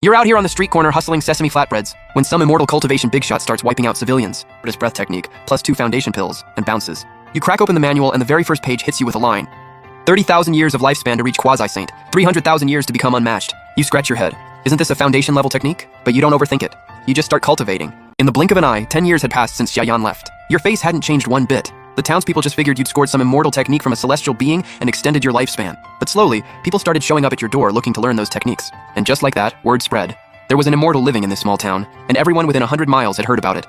You're out here on the street corner hustling sesame flatbreads when some immortal cultivation big shot starts wiping out civilians. British breath technique, plus 2 foundation pills, and bounces. You crack open the manual and the very first page hits you with a line. 30,000 years of lifespan to reach quasi-saint, 300,000 years to become unmatched. You scratch your head. Isn't this a foundation level technique? But you don't overthink it. You just start cultivating. In the blink of an eye, 10 years had passed since Cheyenne left. Your face hadn't changed one bit. The townspeople just figured you'd scored some immortal technique from a celestial being and extended your lifespan. But slowly, people started showing up at your door looking to learn those techniques. And just like that, word spread. There was an immortal living in this small town, and everyone within 100 miles had heard about it.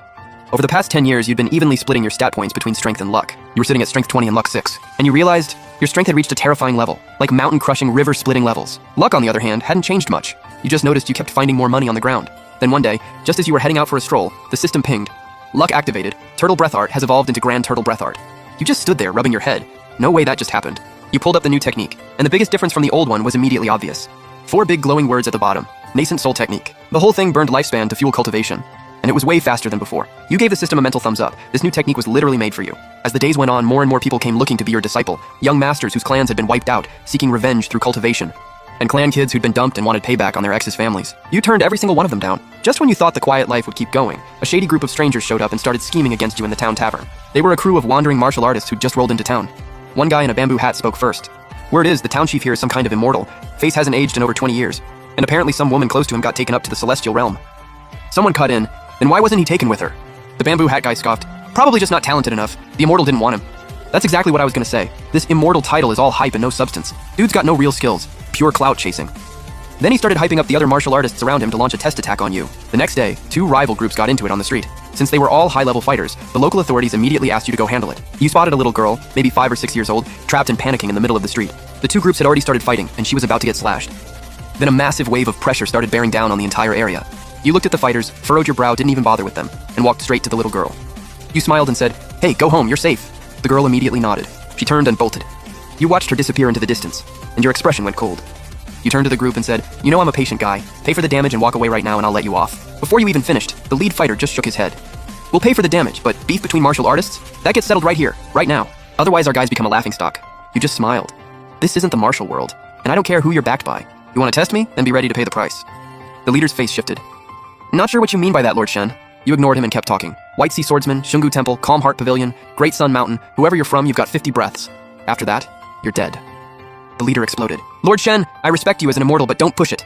Over the past 10 years, you'd been evenly splitting your stat points between strength and luck. You were sitting at strength 20 and luck 6. And you realized your strength had reached a terrifying level, like mountain-crushing, river-splitting levels. Luck, on the other hand, hadn't changed much. You just noticed you kept finding more money on the ground. Then one day, just as you were heading out for a stroll, the system pinged. Luck activated. Turtle breath art has evolved into Grand Turtle breath art. You just stood there, rubbing your head. No way that just happened. You pulled up the new technique, and the biggest difference from the old one was immediately obvious. 4 big glowing words at the bottom. Nascent soul technique. The whole thing burned lifespan to fuel cultivation. And it was way faster than before. You gave the system a mental thumbs up. This new technique was literally made for you. As the days went on, more and more people came looking to be your disciple. Young masters whose clans had been wiped out, seeking revenge through cultivation. And clan kids who'd been dumped and wanted payback on their exes' families. You turned every single one of them down. Just when you thought the quiet life would keep going, a shady group of strangers showed up and started scheming against you in the town tavern. They were a crew of wandering martial artists who'd just rolled into town. One guy in a bamboo hat spoke first. Word is, the town chief here is some kind of immortal. Face hasn't aged in over 20 years. And apparently some woman close to him got taken up to the celestial realm. Someone cut in. Then why wasn't he taken with her? The bamboo hat guy scoffed. Probably just not talented enough. The immortal didn't want him. That's exactly what I was gonna say. This immortal title is all hype and no substance. Dude's got no real skills. Pure clout chasing. Then he started hyping up the other martial artists around him to launch a test attack on you. The next day, 2 rival groups got into it on the street. Since they were all high-level fighters, the local authorities immediately asked you to go handle it. You spotted a little girl, maybe 5 or 6 years old, trapped and panicking in the middle of the street. The 2 groups had already started fighting, and she was about to get slashed. Then a massive wave of pressure started bearing down on the entire area. You looked at the fighters, furrowed your brow, didn't even bother with them, and walked straight to the little girl. You smiled and said, "Hey, go home, you're safe." The girl immediately nodded. She turned and bolted. You watched her disappear into the distance, and your expression went cold. You turned to the group and said, "You know I'm a patient guy. Pay for the damage and walk away right now and I'll let you off." Before you even finished, the lead fighter just shook his head. "We'll pay for the damage, but beef between martial artists? That gets settled right here, right now. Otherwise our guys become a laughingstock." You just smiled. This isn't the martial world, and I don't care who you're backed by. You want to test me? Then be ready to pay the price. The leader's face shifted. "Not sure what you mean by that, Lord Shen." You ignored him and kept talking. "White Sea Swordsman, Shungu Temple, Calm Heart Pavilion, Great Sun Mountain, whoever you're from, you've got 50 breaths. After that, you're dead." The leader exploded. "Lord Shen, I respect you as an immortal, but don't push it.